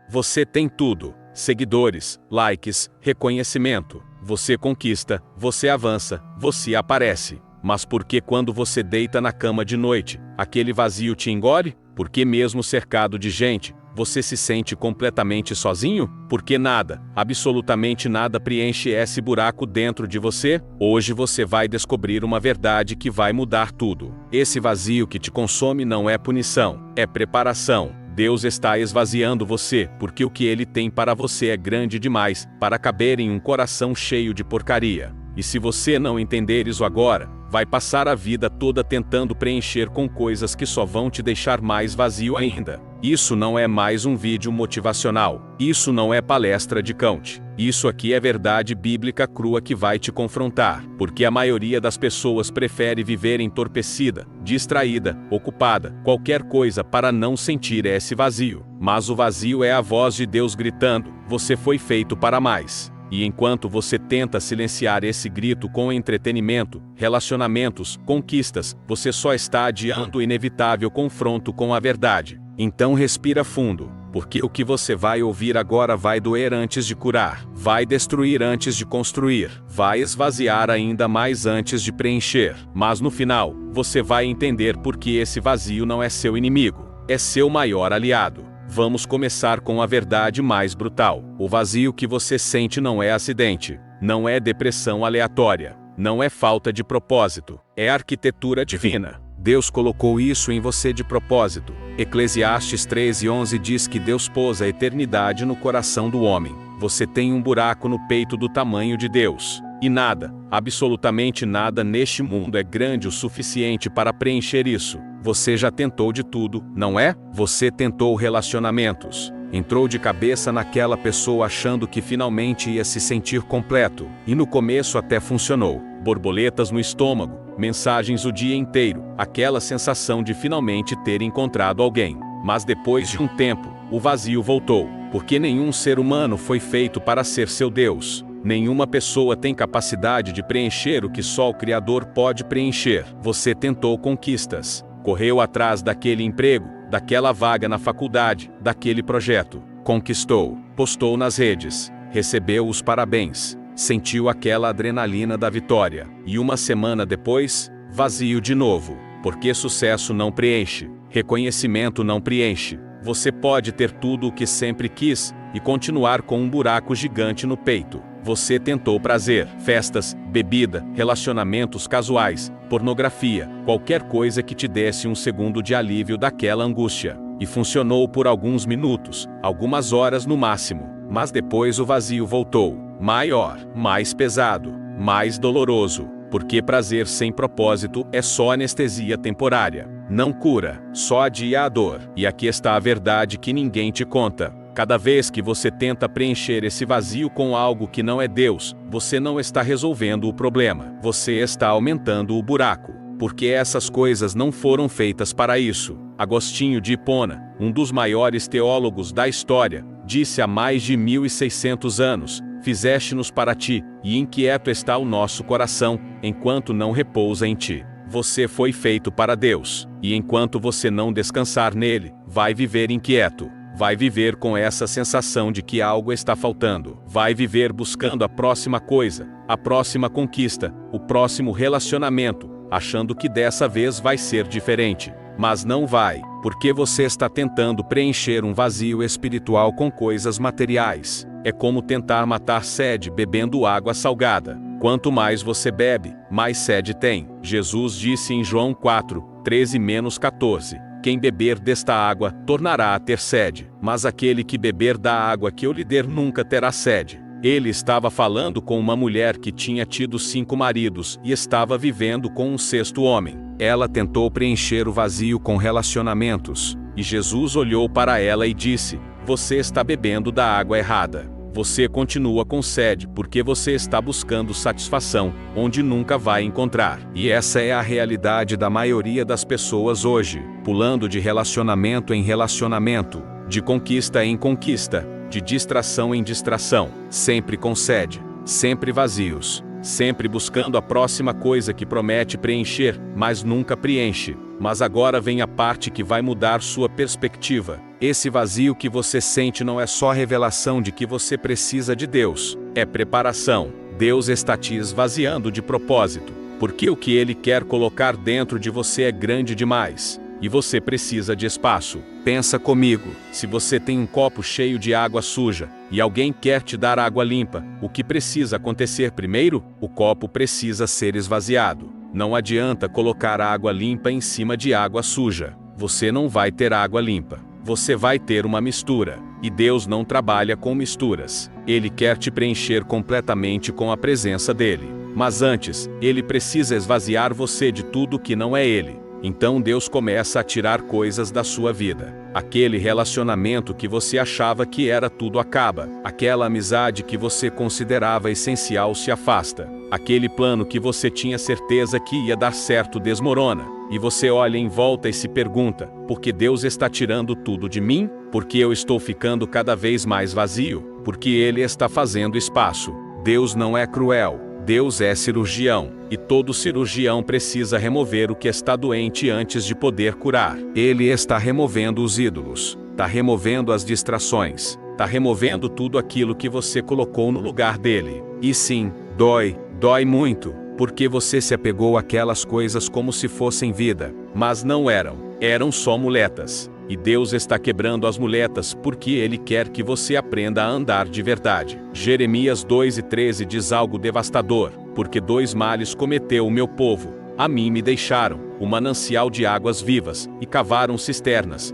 Você tem tudo: seguidores, likes, reconhecimento. Você conquista, você avança, você aparece. Mas por que quando você deita na cama de noite, aquele vazio te engole? Porque mesmo cercado de gente, você se sente completamente sozinho? Porque nada, absolutamente nada preenche esse buraco dentro de você? Hoje você vai descobrir uma verdade que vai mudar tudo. Esse vazio que te consome não é punição, é preparação. Deus está esvaziando você, porque o que Ele tem para você é grande demais para caber em um coração cheio de porcaria. E se você não entender isso agora, vai passar a vida toda tentando preencher com coisas que só vão te deixar mais vazio ainda. Isso não é mais um vídeo motivacional. Isso não é palestra de coach. Isso aqui é verdade bíblica crua que vai te confrontar. Porque a maioria das pessoas prefere viver entorpecida, distraída, ocupada, qualquer coisa para não sentir esse vazio. Mas o vazio é a voz de Deus gritando: você foi feito para mais. E enquanto você tenta silenciar esse grito com entretenimento, relacionamentos, conquistas, você só está adiando o inevitável confronto com a verdade. Então respira fundo, porque o que você vai ouvir agora vai doer antes de curar, vai destruir antes de construir, vai esvaziar ainda mais antes de preencher. Mas no final, você vai entender por que esse vazio não é seu inimigo, é seu maior aliado. Vamos começar com a verdade mais brutal. O vazio que você sente não é acidente, não é depressão aleatória, não é falta de propósito, é arquitetura divina. Deus colocou isso em você de propósito. Eclesiastes 13:11 diz que Deus pôs a eternidade no coração do homem. Você tem um buraco no peito do tamanho de Deus. E nada, absolutamente nada neste mundo é grande o suficiente para preencher isso. Você já tentou de tudo, não é? Você tentou relacionamentos. Entrou de cabeça naquela pessoa achando que finalmente ia se sentir completo. E no começo até funcionou. Borboletas no estômago, mensagens o dia inteiro, aquela sensação de finalmente ter encontrado alguém. Mas depois de um tempo, o vazio voltou. Porque nenhum ser humano foi feito para ser seu Deus. Nenhuma pessoa tem capacidade de preencher o que só o Criador pode preencher. Você tentou conquistas. Correu atrás daquele emprego, daquela vaga na faculdade, daquele projeto. Conquistou, postou nas redes, recebeu os parabéns, sentiu aquela adrenalina da vitória. E uma semana depois, vazio de novo. Porque sucesso não preenche, reconhecimento não preenche. Você pode ter tudo o que sempre quis e continuar com um buraco gigante no peito. Você tentou prazer, festas, bebida, relacionamentos casuais, pornografia, qualquer coisa que te desse um segundo de alívio daquela angústia. E funcionou por alguns minutos, algumas horas no máximo. Mas depois o vazio voltou. Maior, mais pesado, mais doloroso. Porque prazer sem propósito é só anestesia temporária. Não cura, só adia a dor. E aqui está a verdade que ninguém te conta. Cada vez que você tenta preencher esse vazio com algo que não é Deus, você não está resolvendo o problema. Você está aumentando o buraco. Porque essas coisas não foram feitas para isso. Agostinho de Hipona, um dos maiores teólogos da história, disse há mais de 1600 anos: fizeste-nos para ti, e inquieto está o nosso coração, enquanto não repousa em ti. Você foi feito para Deus, e enquanto você não descansar nele, vai viver inquieto. Vai viver com essa sensação de que algo está faltando. Vai viver buscando a próxima coisa, a próxima conquista, o próximo relacionamento, achando que dessa vez vai ser diferente. Mas não vai, porque você está tentando preencher um vazio espiritual com coisas materiais. É como tentar matar sede bebendo água salgada. Quanto mais você bebe, mais sede tem. Jesus disse em João 4:13-14. Quem beber desta água, tornará a ter sede. Mas aquele que beber da água que eu lhe der nunca terá sede. Ele estava falando com uma mulher que tinha tido 5 maridos e estava vivendo com um 6º homem. Ela tentou preencher o vazio com relacionamentos. E Jesus olhou para ela e disse: você está bebendo da água errada. Você continua com sede porque você está buscando satisfação, onde nunca vai encontrar. E essa é a realidade da maioria das pessoas hoje, pulando de relacionamento em relacionamento, de conquista em conquista, de distração em distração, sempre com sede, sempre vazios, sempre buscando a próxima coisa que promete preencher, mas nunca preenche. Mas agora vem a parte que vai mudar sua perspectiva. Esse vazio que você sente não é só revelação de que você precisa de Deus, é preparação. Deus está te esvaziando de propósito, porque o que Ele quer colocar dentro de você é grande demais, e você precisa de espaço. Pensa comigo, se você tem um copo cheio de água suja, e alguém quer te dar água limpa, o que precisa acontecer primeiro? O copo precisa ser esvaziado. Não adianta colocar água limpa em cima de água suja. Você não vai ter água limpa. Você vai ter uma mistura. E Deus não trabalha com misturas. Ele quer te preencher completamente com a presença dele. Mas antes, Ele precisa esvaziar você de tudo que não é Ele. Então Deus começa a tirar coisas da sua vida. Aquele relacionamento que você achava que era tudo acaba. Aquela amizade que você considerava essencial se afasta. Aquele plano que você tinha certeza que ia dar certo desmorona. E você olha em volta e se pergunta: por que Deus está tirando tudo de mim? Por que eu estou ficando cada vez mais vazio? Porque Ele está fazendo espaço. Deus não é cruel. Deus é cirurgião, e todo cirurgião precisa remover o que está doente antes de poder curar. Ele está removendo os ídolos, está removendo as distrações, está removendo tudo aquilo que você colocou no lugar dele. E sim, dói muito, porque você se apegou àquelas coisas como se fossem vida, mas não eram só muletas. E Deus está quebrando as muletas porque Ele quer que você aprenda a andar de verdade. Jeremias 2:13 diz algo devastador: porque 2 males cometeu o meu povo. A mim me deixaram o manancial de águas vivas, e cavaram cisternas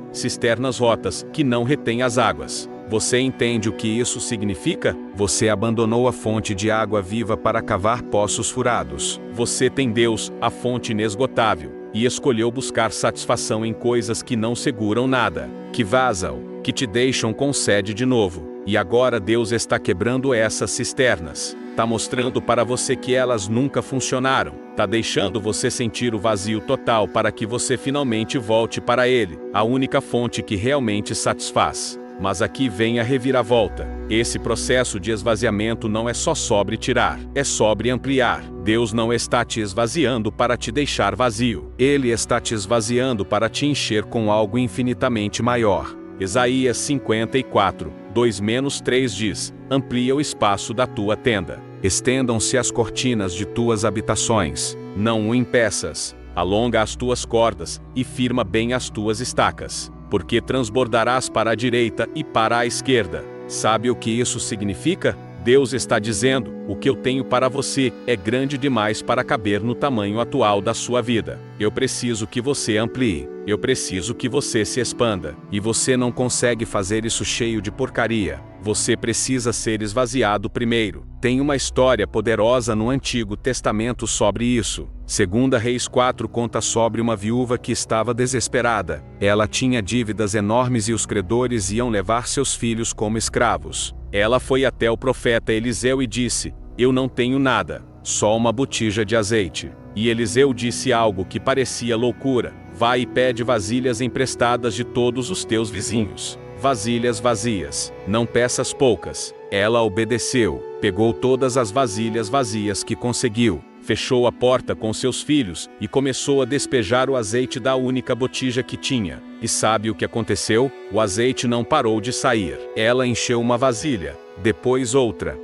rotas, que não retêm as águas. Você entende o que isso significa? Você abandonou a fonte de água viva para cavar poços furados. Você tem Deus, a fonte inesgotável, e escolheu buscar satisfação em coisas que não seguram nada, que vazam, que te deixam com sede de novo. E agora Deus está quebrando essas cisternas. Está mostrando para você que elas nunca funcionaram. Está deixando você sentir o vazio total para que você finalmente volte para Ele, a única fonte que realmente satisfaz. Mas aqui vem a reviravolta. Esse processo de esvaziamento não é só sobre tirar, é sobre ampliar. Deus não está te esvaziando para te deixar vazio. Ele está te esvaziando para te encher com algo infinitamente maior. Isaías 54, 2-3 diz: amplia o espaço da tua tenda. Estendam-se as cortinas de tuas habitações. Não o impeças. Alonga as tuas cordas, e firma bem as tuas estacas. Porque transbordarás para a direita e para a esquerda. Sabe o que isso significa? Deus está dizendo: o que eu tenho para você é grande demais para caber no tamanho atual da sua vida. Eu preciso que você amplie. Eu preciso que você se expanda. E você não consegue fazer isso cheio de porcaria. Você precisa ser esvaziado primeiro. Tem uma história poderosa no Antigo Testamento sobre isso. 2 Reis 4 conta sobre uma viúva que estava desesperada. Ela tinha dívidas enormes e os credores iam levar seus filhos como escravos. Ela foi até o profeta Eliseu e disse: eu não tenho nada, só uma botija de azeite. E Eliseu disse algo que parecia loucura: vai e pede vasilhas emprestadas de todos os teus vizinhos. Vasilhas vazias, não peças poucas. Ela obedeceu, pegou todas as vasilhas vazias que conseguiu, fechou a porta com seus filhos e começou a despejar o azeite da única botija que tinha. E sabe o que aconteceu? O azeite não parou de sair. Ela encheu uma vasilha, depois outra,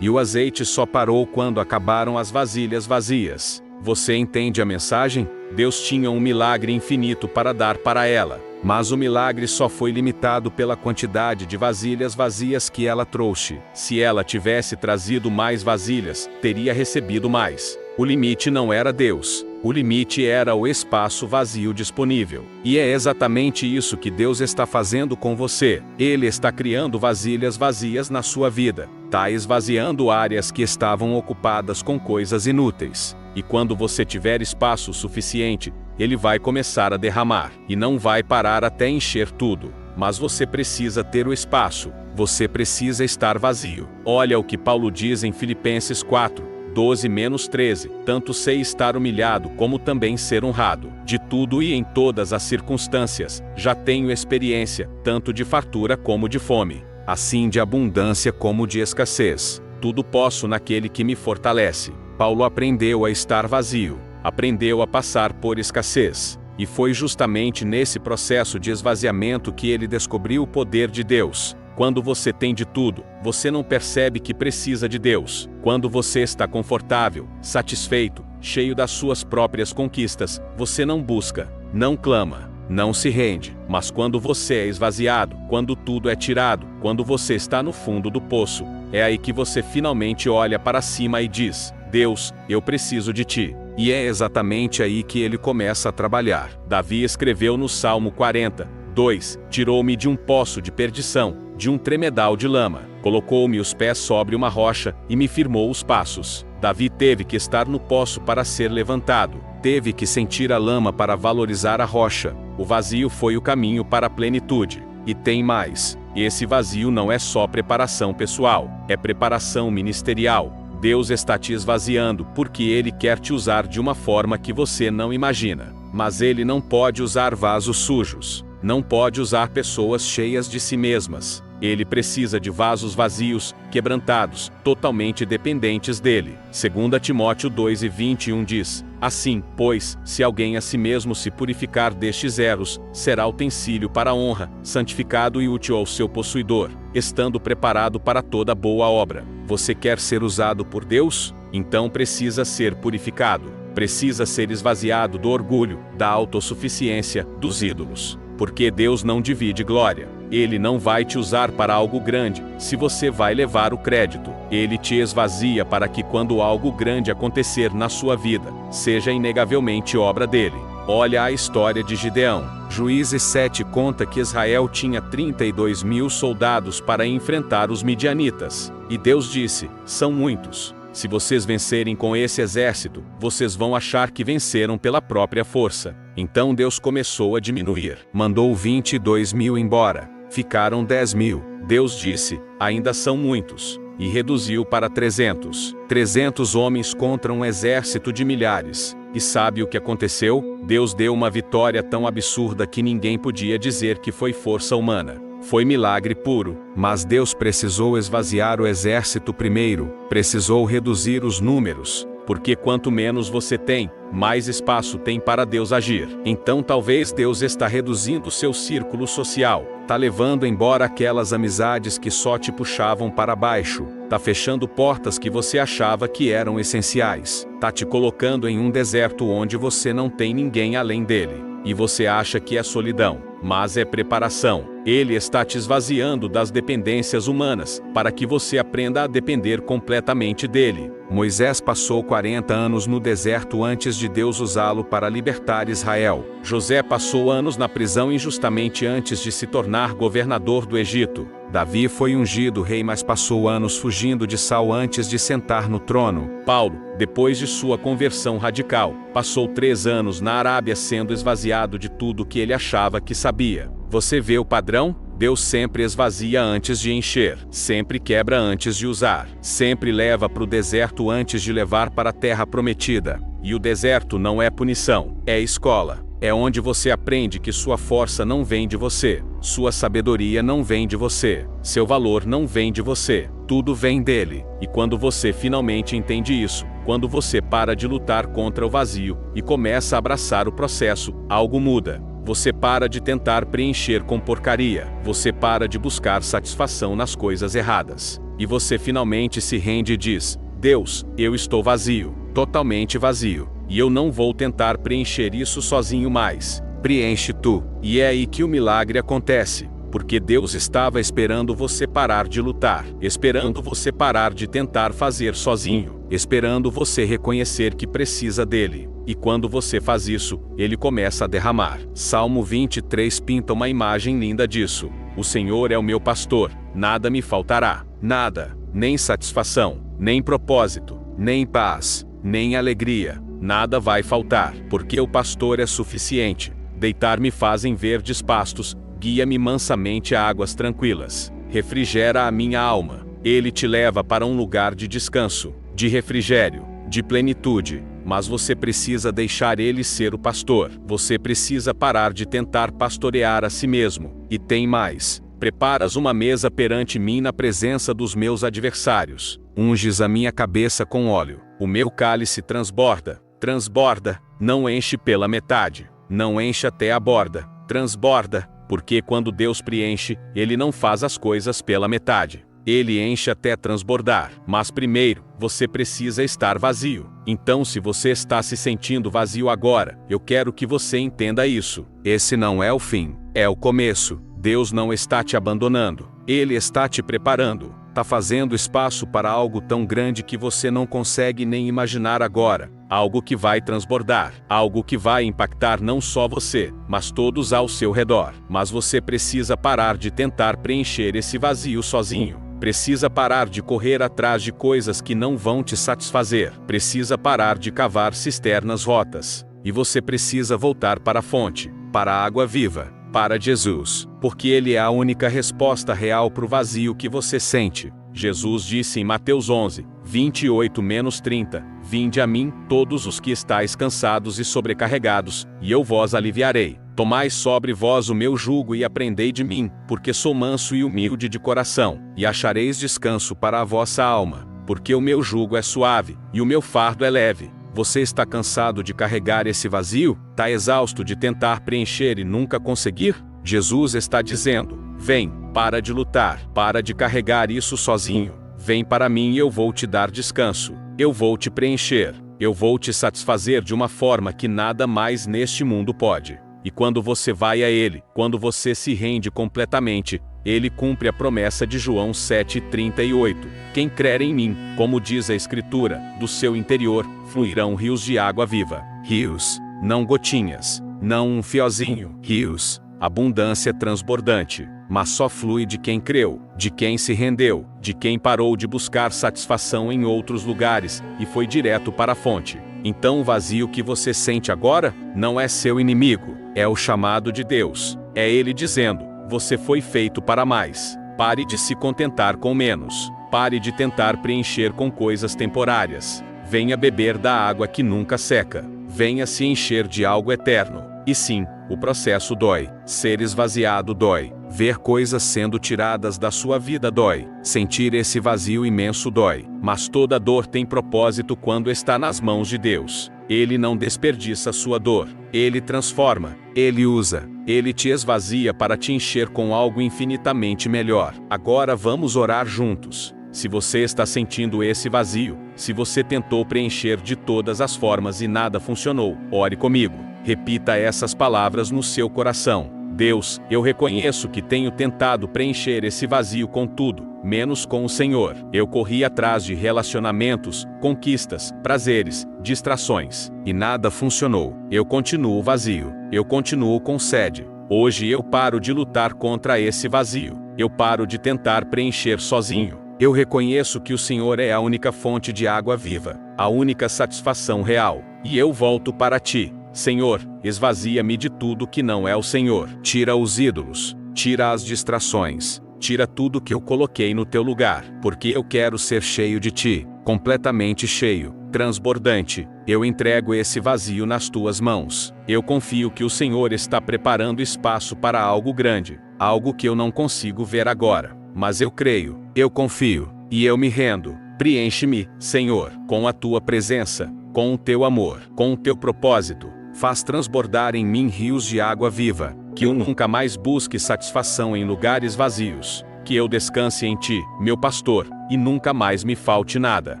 e o azeite só parou quando acabaram as vasilhas vazias. Você entende a mensagem? Deus tinha um milagre infinito para dar para ela, mas o milagre só foi limitado pela quantidade de vasilhas vazias que ela trouxe. Se ela tivesse trazido mais vasilhas, teria recebido mais. O limite não era Deus. O limite era o espaço vazio disponível. E é exatamente isso que Deus está fazendo com você. Ele está criando vasilhas vazias na sua vida. Está esvaziando áreas que estavam ocupadas com coisas inúteis. E quando você tiver espaço suficiente, Ele vai começar a derramar. E não vai parar até encher tudo. Mas você precisa ter o espaço. Você precisa estar vazio. Olha o que Paulo diz em Filipenses 4. 12-13, tanto sei estar humilhado como também ser honrado. De tudo e em todas as circunstâncias, já tenho experiência, tanto de fartura como de fome, assim de abundância como de escassez. tudo posso naquele que me fortalece. Paulo aprendeu a estar vazio, aprendeu a passar por escassez. E foi justamente nesse processo de esvaziamento que ele descobriu o poder de Deus. Quando você tem de tudo, você não percebe que precisa de Deus. Quando você está confortável, satisfeito, cheio das suas próprias conquistas, você não busca, não clama, não se rende. Mas quando você é esvaziado, quando tudo é tirado, quando você está no fundo do poço, é aí que você finalmente olha para cima e diz: Deus, eu preciso de ti. E é exatamente aí que ele começa a trabalhar. Davi escreveu no Salmo 40:2: Tirou-me de um poço de perdição, de um tremedal de lama, colocou-me os pés sobre uma rocha e me firmou os passos. Davi teve que estar no poço para ser levantado, teve que sentir a lama para valorizar a rocha. O vazio foi o caminho para a plenitude. E tem mais: esse vazio não é só preparação pessoal, é preparação ministerial. Deus está te esvaziando porque Ele quer te usar de uma forma que você não imagina. Mas Ele não pode usar vasos sujos. Não pode usar pessoas cheias de si mesmas. Ele precisa de vasos vazios, quebrantados, totalmente dependentes dele. 2 Timóteo 2:21 diz: Assim, pois, se alguém a si mesmo se purificar destes erros, será utensílio para a honra, santificado e útil ao seu possuidor, estando preparado para toda boa obra. Você quer ser usado por Deus? Então precisa ser purificado. Precisa ser esvaziado do orgulho, da autossuficiência, dos ídolos. Porque Deus não divide glória. Ele não vai te usar para algo grande, se você vai levar o crédito. Ele te esvazia para que quando algo grande acontecer na sua vida, seja inegavelmente obra dele. Olha a história de Gideão. Juízes 7 conta que Israel tinha 32.000 soldados para enfrentar os midianitas. E Deus disse: são muitos. Se vocês vencerem com esse exército, vocês vão achar que venceram pela própria força. Então Deus começou a diminuir. Mandou 22.000 embora. Ficaram 10.000. Deus disse: ainda são muitos. E reduziu para 300. 300 homens contra um exército de milhares. E sabe o que aconteceu? Deus deu uma vitória tão absurda que ninguém podia dizer que foi força humana. Foi milagre puro. Mas Deus precisou esvaziar o exército primeiro. Precisou reduzir os números. Porque quanto menos você tem, mais espaço tem para Deus agir. Então talvez Deus está reduzindo seu círculo social. Tá levando embora aquelas amizades que só te puxavam para baixo. Tá fechando portas que você achava que eram essenciais. Tá te colocando em um deserto onde você não tem ninguém além dele. E você acha que é solidão, mas é preparação. Ele está te esvaziando das dependências humanas, para que você aprenda a depender completamente dele. Moisés passou 40 anos no deserto antes de Deus usá-lo para libertar Israel. José passou anos na prisão injustamente antes de se tornar governador do Egito. Davi foi ungido rei, mas passou anos fugindo de Saul antes de sentar no trono. Paulo, depois de sua conversão radical, passou 3 anos na Arábia sendo esvaziado de tudo que ele achava que sabia. Você vê o padrão? Deus sempre esvazia antes de encher, sempre quebra antes de usar, sempre leva para o deserto antes de levar para a terra prometida. E o deserto não é punição, é escola. É onde você aprende que sua força não vem de você, sua sabedoria não vem de você, seu valor não vem de você, tudo vem dele. E quando você finalmente entende isso, quando você para de lutar contra o vazio e começa a abraçar o processo, algo muda. Você para de tentar preencher com porcaria, você para de buscar satisfação nas coisas erradas. E você finalmente se rende e diz: Deus, eu estou vazio, totalmente vazio. E eu não vou tentar preencher isso sozinho mais. Preenche tu. E é aí que o milagre acontece. Porque Deus estava esperando você parar de lutar, esperando você parar de tentar fazer sozinho, esperando você reconhecer que precisa dele. E quando você faz isso, ele começa a derramar. Salmo 23 pinta uma imagem linda disso. O Senhor é o meu pastor, nada me faltará. Nada, nem satisfação, nem propósito, nem paz, nem alegria. Nada vai faltar, porque o pastor é suficiente. Deitar-me faz em verdes pastos, guia-me mansamente a águas tranquilas. Refrigera a minha alma. Ele te leva para um lugar de descanso, de refrigério, de plenitude. Mas você precisa deixar ele ser o pastor. Você precisa parar de tentar pastorear a si mesmo. E tem mais. preparas uma mesa perante mim na presença dos meus adversários. Unges a minha cabeça com óleo. O meu cálice transborda, transborda, não enche pela metade, não enche até a borda, transborda, porque quando Deus preenche, Ele não faz as coisas pela metade. Ele enche até transbordar. Mas primeiro, você precisa estar vazio. Então, se você está se sentindo vazio agora, eu quero que você entenda isso. Esse não é o fim, é o começo. Deus não está te abandonando. Ele está te preparando. Está fazendo espaço para algo tão grande que você não consegue nem imaginar agora. Algo que vai transbordar. Algo que vai impactar não só você, mas todos ao seu redor. Mas você precisa parar de tentar preencher esse vazio sozinho. Precisa parar de correr atrás de coisas que não vão te satisfazer. Precisa parar de cavar cisternas rotas. E você precisa voltar para a fonte, para a água viva, para Jesus, porque Ele é a única resposta real para o vazio que você sente. Jesus disse em Mateus 11, 28-30, Vinde a mim, todos os que estáis cansados e sobrecarregados, e eu vos aliviarei. Tomai sobre vós o meu jugo e aprendei de mim, porque sou manso e humilde de coração, e achareis descanso para a vossa alma, porque o meu jugo é suave, e o meu fardo é leve. Você está cansado de carregar esse vazio? Está exausto de tentar preencher e nunca conseguir? Jesus está dizendo, vem, para de lutar, para de carregar isso sozinho. Vem para mim e eu vou te dar descanso. Eu vou te preencher. Eu vou te satisfazer de uma forma que nada mais neste mundo pode. E quando você vai a Ele, quando você se rende completamente, Ele cumpre a promessa de João 7,38. Quem crer em mim, como diz a Escritura, do seu interior, fluirão rios de água viva. Rios, não gotinhas, não um fiozinho. Rios, abundância transbordante, mas só flui de quem creu, de quem se rendeu, de quem parou de buscar satisfação em outros lugares, e foi direto para a fonte. Então o vazio que você sente agora, não é seu inimigo, é o chamado de Deus. É Ele dizendo, você foi feito para mais. Pare de se contentar com menos. Pare de tentar preencher com coisas temporárias. Venha beber da água que nunca seca. Venha se encher de algo eterno. E sim, o processo dói. Ser esvaziado dói. Ver coisas sendo tiradas da sua vida dói. Sentir esse vazio imenso dói. Mas toda dor tem propósito quando está nas mãos de Deus. Ele não desperdiça sua dor. Ele transforma. Ele usa. Ele te esvazia para te encher com algo infinitamente melhor. Agora vamos orar juntos. Se você está sentindo esse vazio, se você tentou preencher de todas as formas e nada funcionou, ore comigo. Repita essas palavras no seu coração. Deus, eu reconheço que tenho tentado preencher esse vazio com tudo, menos com o Senhor. Eu corri atrás de relacionamentos, conquistas, prazeres, distrações, e nada funcionou. Eu continuo vazio. Eu continuo com sede. Hoje eu paro de lutar contra esse vazio. Eu paro de tentar preencher sozinho. Eu reconheço que o Senhor é a única fonte de água viva, a única satisfação real, e eu volto para ti. Senhor, esvazia-me de tudo que não é o Senhor. Tira os ídolos, tira as distrações, tira tudo que eu coloquei no teu lugar, porque eu quero ser cheio de ti, completamente cheio, transbordante. Eu entrego esse vazio nas tuas mãos. Eu confio que o Senhor está preparando espaço para algo grande, algo que eu não consigo ver agora. Mas eu creio, eu confio, e eu me rendo. Preenche-me, Senhor, com a tua presença, com o teu amor, com o teu propósito. Faz transbordar em mim rios de água viva, que eu nunca mais busque satisfação em lugares vazios. Que eu descanse em ti, meu pastor, e nunca mais me falte nada.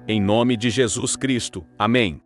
Em nome de Jesus Cristo. Amém.